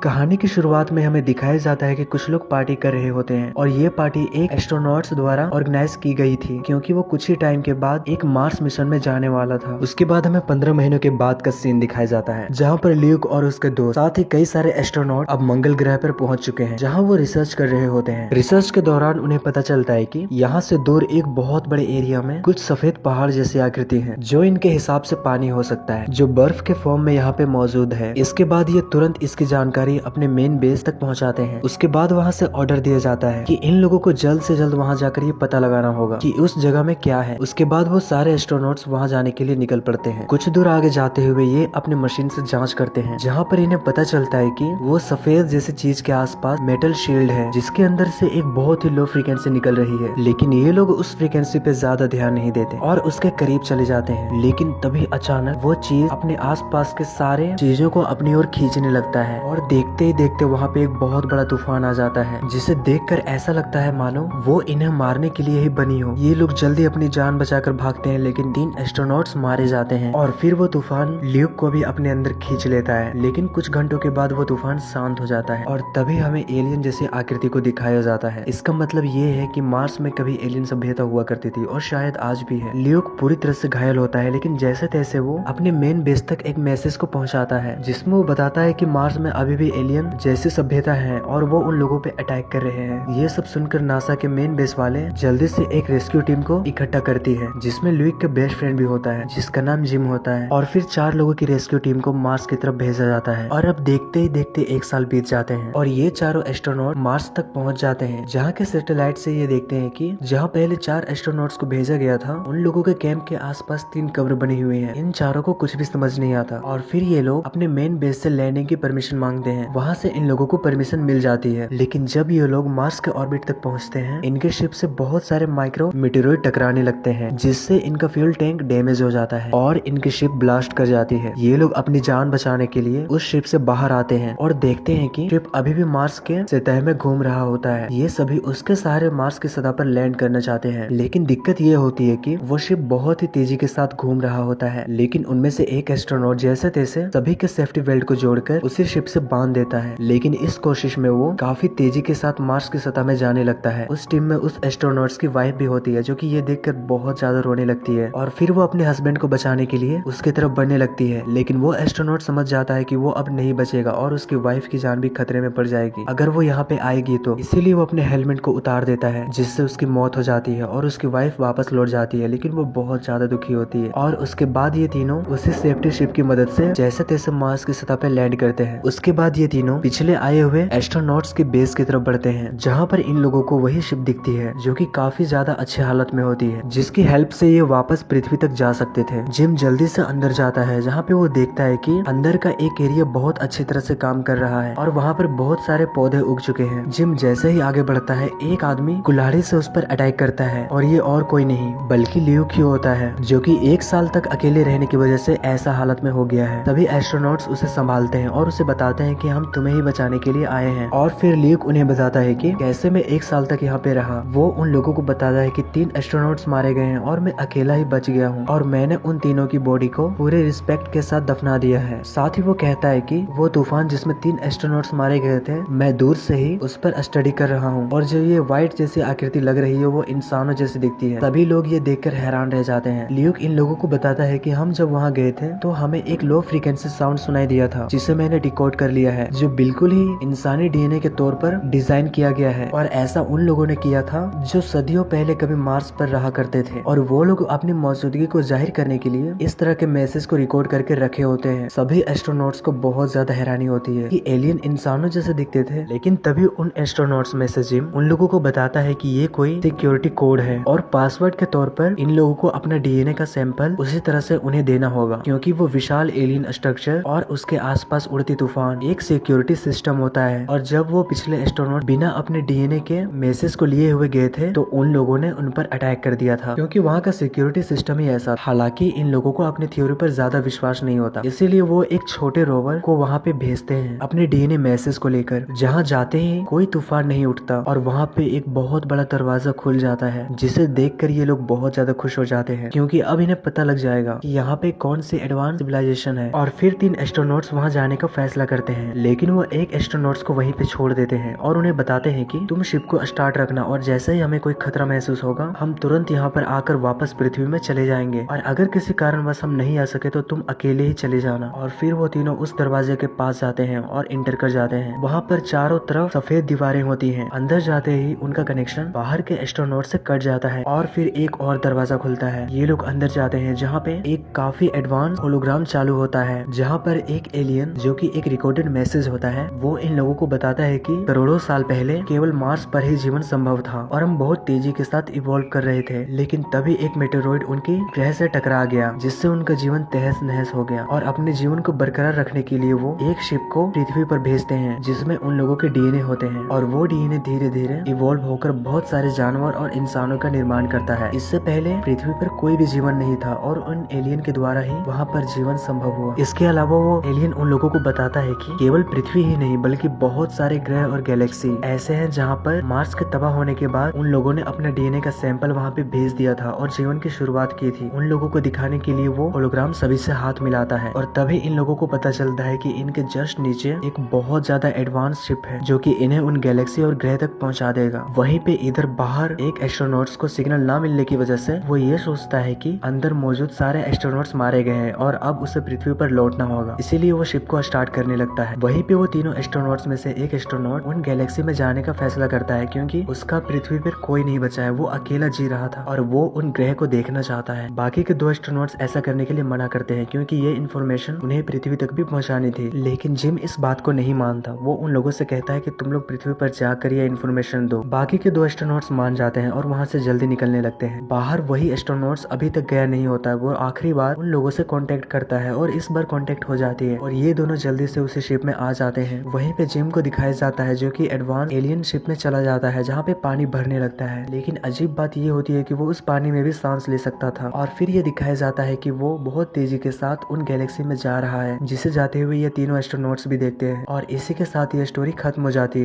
कहानी की शुरुआत में हमें दिखाया जाता है कि कुछ लोग पार्टी कर रहे होते हैं और ये पार्टी एक एस्ट्रोनॉट्स द्वारा ऑर्गेनाइज की गई थी क्योंकि वो कुछ ही टाइम के बाद एक मार्स मिशन में जाने वाला था। उसके बाद हमें 15 महीनों के बाद का सीन दिखाया जाता है जहाँ पर ल्यूक और उसके दोस्त साथ ही कई सारे एस्ट्रोनॉट अब मंगल ग्रह पर पहुंच चुके हैं जहाँ वो रिसर्च कर रहे होते हैं। रिसर्च के दौरान उन्हें पता चलता है कि यहाँ से दूर एक बहुत बड़े एरिया में कुछ सफेद पहाड़ जैसी आकृति है जो इनके हिसाब से पानी हो सकता है जो बर्फ के फॉर्म में यहाँ पे मौजूद है। इसके बाद ये तुरंत इसकी जानकारी अपने मेन बेस तक पहुँचाते हैं। उसके बाद वहाँ से ऑर्डर दिया जाता है कि इन लोगों को जल्द से जल्द वहाँ जाकर ये पता लगाना होगा कि उस जगह में क्या है। उसके बाद वो सारे एस्ट्रोनॉट्स वहाँ जाने के लिए निकल पड़ते हैं। कुछ दूर आगे जाते हुए ये अपने मशीन से जांच करते हैं जहाँ पर इन्हें पता चलता है कि वो सफेद जैसी चीज के आसपास मेटल शील्ड है जिसके अंदर से एक बहुत ही लो फ्रीक्वेंसी निकल रही है। लेकिन ये लोग उस फ्रीक्वेंसी पे ज्यादा ध्यान नहीं देते और उसके करीब चले जाते हैं। लेकिन तभी अचानक वो चीज अपने आसपास के सारे चीजों को अपनी ओर खींचने लगता है और देखते ही देखते वहाँ पे एक बहुत बड़ा तूफान आ जाता है जिसे देखकर ऐसा लगता है मानो वो इन्हें मारने के लिए ही बनी हो। ये लोग जल्दी अपनी जान बचाकर भागते हैं लेकिन 3 एस्ट्रोनॉट्स मारे जाते हैं और फिर वो तूफान ल्यूक को भी अपने अंदर खींच लेता है। लेकिन कुछ घंटों के बाद वो तूफान शांत हो जाता है और तभी हमें एलियन जैसी आकृति को दिखाया जाता है। इसका मतलब ये है कि मार्स में कभी एलियन सभ्यता हुआ करती थी और शायद आज भी है। ल्यूक पूरी तरह से घायल होता है लेकिन जैसे तैसे वो अपने मेन बेस तक एक मैसेज को पहुंचाता है जिसमें वो बताता है कि मार्स में अभी भी एलियन जैसी सभ्यता है और वो उन लोगों पे अटैक कर रहे हैं। ये सब सुनकर नासा के मेन बेस वाले जल्दी से एक रेस्क्यू टीम को इकट्ठा करती है जिसमें ल्यूक का बेस्ट फ्रेंड भी होता है जिसका नाम जिम होता है और फिर 4 लोगों की रेस्क्यू टीम को मार्स की तरफ भेजा जाता है। और अब देखते ही देखते 1 साल बीत जाते हैं और ये चारों एस्ट्रोनॉट मार्स तक पहुंच जाते हैं जहाँ के सैटेलाइट से ये देखते हैं कि जहाँ पहले 4 एस्ट्रोनॉट्स को भेजा गया था उन लोगों के कैंप के आसपास 3 कब्र बनी हुई है। इन चारों को कुछ भी समझ नहीं आता और फिर ये लोग अपने मेन बेस से लैंडिंग की परमिशन मांगते हैं। वहाँ से इन लोगों को परमिशन मिल जाती है लेकिन जब ये लोग मार्स के ऑर्बिट तक पहुँचते हैं इनके शिप से बहुत सारे माइक्रो मीटेरोइड टकराने लगते हैं जिससे इनका फ्यूल टैंक डैमेज हो जाता है और इनकी शिप ब्लास्ट कर जाती है। ये लोग अपनी जान बचाने के लिए उस शिप से बाहर आते हैं और देखते हैं कि शिप अभी भी मार्स के सतह में घूम रहा होता है। ये सभी उसके सहारे मार्स की सतह पर लैंड करना चाहते हैं लेकिन दिक्कत ये होती है कि वो शिप बहुत ही तेजी के साथ घूम रहा होता है। लेकिन उनमें से एक एस्ट्रोनॉट जैसे तैसे सभी के सेफ्टी बेल्ट को जोड़कर उसी शिप से बांध देता है लेकिन इस कोशिश में वो काफी तेजी के साथ मार्स की सतह में जाने लगता है। उस टीम में उस एस्ट्रोनॉट्स की वाइफ भी होती है जो कि ये देखकर बहुत ज्यादा रोने लगती है और फिर वो अपने हस्बैंड को बचाने के लिए उसकी तरफ बढ़ने लगती है लेकिन वो एस्ट्रोनॉट समझ जाता है कि वो अब नहीं बचेगा और उसकी वाइफ की जान भी खतरे में पड़ जाएगी अगर वो यहाँ पे आएगी तो। इसीलिए वो अपने हेलमेट को उतार देता है जिससे उसकी मौत हो जाती है और उसकी वाइफ वापस लौट जाती है लेकिन वो बहुत ज्यादा दुखी होती है। और उसके बाद ये तीनों उसी सेफ्टी शिप की मदद से जैसे तैसे मार्स की सतह पे लैंड करते हैं। उसके बाद ये तीनों पिछले आए हुए एस्ट्रोनॉट्स के बेस की तरफ बढ़ते हैं जहाँ पर इन लोगों को वही शिप दिखती है जो कि काफी ज्यादा अच्छे हालत में होती है जिसकी हेल्प से ये वापस पृथ्वी तक जा सकते थे। जिम जल्दी से अंदर जाता है जहाँ पे वो देखता है कि अंदर का एक एरिया बहुत अच्छी तरह से काम कर रहा है और वहाँ पर बहुत सारे पौधे उग चुके हैं। जिम जैसे ही आगे बढ़ता है एक आदमी कुल्हाड़ी से उस पर अटैक करता है और ये और कोई नहीं बल्कि ल्यूक ही होता है जो कि 1 साल तक अकेले रहने की वजह से ऐसा हालत में हो गया है। तभी एस्ट्रोनॉट्स उसे संभालते हैं और उसे बताते हैं कि हम तुम्हें ही बचाने के लिए आए हैं और फिर ल्यूक उन्हें बताता है कि कैसे मैं 1 साल तक यहाँ पे रहा। वो उन लोगों को बताता है कि 3 एस्ट्रोनॉट्स मारे गए हैं और मैं अकेला ही बच गया हूँ और मैंने उन तीनों की बॉडी को पूरे रिस्पेक्ट के साथ दफना दिया है। साथ ही वो कहता है कि वो तूफान जिसमें 3 एस्ट्रोनॉट्स मारे गए थे मैं दूर से ही उस पर स्टडी कर रहा हूँ और जो ये व्हाइट जैसी आकृति लग रही है वो इंसानों जैसी दिखती है। सभी लोग ये देखकर हैरान रह जाते हैं। ल्यूक इन लोगों को बताता है कि हम जब वहाँ गए थे तो हमें एक लो फ्रीक्वेंसी साउंड सुनाई दिया था जिसे मैंने डिकोड कर लिया है जो बिल्कुल ही इंसानी डीएनए के तौर पर डिजाइन किया गया है और ऐसा उन लोगों ने किया था जो सदियों पहले कभी मार्स पर रहा करते थे और वो लोग अपनी मौजूदगी को जाहिर करने के लिए इस तरह के मैसेज को रिकॉर्ड करके रखे होते हैं। सभी एस्ट्रोनॉट्स को बहुत ज्यादा हैरानी होती है कि एलियन इंसानों जैसे दिखते थे लेकिन तभी उन एस्ट्रोनॉट्स में से जिम उन लोगों को बताता है कि ये कोई सिक्योरिटी कोड है और पासवर्ड के तौर पर इन लोगों को अपना डीएनए का सैंपल उसी तरह से उन्हें देना होगा क्योंकि वो विशाल एलियन स्ट्रक्चर और उसके आसपास उड़ती तूफान एक सिक्योरिटी सिस्टम होता है। और जब वो पिछले एस्ट्रोनॉट बिना अपने डीएनए के मैसेज को लिए हुए गए थे तो उन लोगों ने उन पर अटैक कर दिया था क्योंकि वहाँ का सिक्योरिटी सिस्टम ही ऐसा। हालांकि इन लोगों को अपनी थ्योरी पर ज्यादा विश्वास नहीं होता इसीलिए वो एक छोटे रोवर को वहाँ पे भेजते हैं अपने डीएनए मैसेज को लेकर। जहाँ जाते ही कोई तूफान नहीं उठता और वहाँ पे एक बहुत बड़ा दरवाजा खुल जाता है जिसे देखकर ये लोग बहुत ज्यादा खुश हो जाते हैं क्योंकि अब इन्हें पता लग जाएगा कि यहाँ पे कौन सी एडवांस सिविलाइजेशन है। और फिर 3 एस्ट्रोनॉट्स वहाँ जाने का फैसला करते हैं लेकिन वो एक एस्ट्रोनॉट्स को वहीं पे छोड़ देते हैं और उन्हें बताते हैं कि तुम शिप को स्टार्ट रखना और जैसे ही हमें कोई खतरा महसूस होगा हम तुरंत यहाँ पर आकर वापस पृथ्वी में चले जाएंगे और अगर किसी कारणवश हम नहीं आ सके तो तुम अकेले ही चले जाना। और फिर वो तीनों उस दरवाजे के पास जाते हैं और इंटर कर जाते हैं। वहाँ पर चारों तरफ सफेद दीवारें होती हैं। अंदर जाते ही उनका कनेक्शन बाहर के एस्ट्रोनॉट से कट जाता है और फिर एक और दरवाजा खुलता है। ये लोग अंदर जाते हैं जहाँ पे एक काफी एडवांस होलोग्राम चालू होता है, जहाँ पर एक एलियन जो कि एक रिकॉर्डेड मैसेज होता है वो इन लोगों को बताता है कि करोड़ों साल पहले केवल मार्स पर ही जीवन संभव था और हम बहुत तेजी के साथ इवॉल्व कर रहे थे, लेकिन तभी एक मेटेरॉइड उनकी ग्रह से टकरा गया जिससे उनका जीवन तहस नहस हो गया। और अपने जीवन को बरकरार रखने के लिए वो एक शिप को पृथ्वी पर भेजते हैं जिसमें उन लोगों के डीएनए होते हैं और वो डीएनए धीरे धीरे इवॉल्व होकर बहुत सारे जानवर और इंसानों का निर्माण करता है। इससे पहले पृथ्वी पर कोई भी जीवन नहीं था और उन एलियन के द्वारा ही वहाँ पर जीवन संभव हुआ। इसके अलावा वो एलियन उन लोगों को बताता है कि केवल पृथ्वी ही नहीं बल्कि बहुत सारे ग्रह और गैलेक्सी ऐसे हैं जहाँ पर मार्स के तबाह होने के बाद उन लोगों ने अपना डीएनए का सैंपल वहाँ पे भेज दिया था और जीवन की शुरुआत की थी। उन लोगों को दिखाने के लिए वो होलोग्राम सभी से हाथ मिलाता है और तभी इन लोगों को पता चलता है कि इनके जस्ट नीचे एक बहुत ज्यादा एडवांस शिप है जो कि इन्हें उन गैलेक्सी और ग्रह तक पहुँचा देगा। वहीं पे इधर बाहर एक एस्ट्रोनॉट्स को सिग्नल ना मिलने की वजह से वो ये सोचता है कि अंदर मौजूद सारे एस्ट्रोनॉट्स मारे गए हैं और अब उसे पृथ्वी पर लौटना होगा, इसीलिए वो शिप को स्टार्ट करने लगता है। वहीं पे वो तीनों एस्ट्रोनॉट्स में से एक एस्ट्रोनॉट उन गैलेक्सी में जाने का फैसला करता है क्योंकि उसका पृथ्वी पर कोई नहीं बचा है, वो अकेला जी रहा था और वो उन ग्रह को देखना चाहता है। बाकी के दो एस्ट्रोनॉट्स ऐसा करने के लिए मना करते हैं क्योंकि ये इन्फॉर्मेशन उन्हें पृथ्वी तक भी पहुंचानी थी, लेकिन जिम इस बात को नहीं मानता। वो उन लोगों से कहता है कि तुम लोग पृथ्वी पर जाकर ये इन्फॉर्मेशन दो। बाकी के दो एस्ट्रोनॉट्स मान जाते हैं और वहाँ से जल्दी निकलने लगते हैं। बाहर वही एस्ट्रोनॉट्स अभी तक गया नहीं होता है, वो आखिरी बार उन लोगों से कांटेक्ट करता है और इस बार कांटेक्ट हो जाती है और ये दोनों जल्दी से उसी शिप में आ जाते हैं। वहीं पे जिम को दिखाया जाता है जो कि एडवांस एलियन शिप में चला जाता है जहाँ पे पानी भरने लगता है, लेकिन अजीब बात ये होती है कि वो उस पानी में भी सांस ले सकता था। और फिर ये दिखाया जाता है कि वो बहुत तेजी के साथ उन गैलेक्सी में जा रहा है जिसे जाते हुए ये तीनों एस्ट्रोनॉट्स भी देखते हैं और इसी के साथ ये स्टोरी खत्म हो जाती है।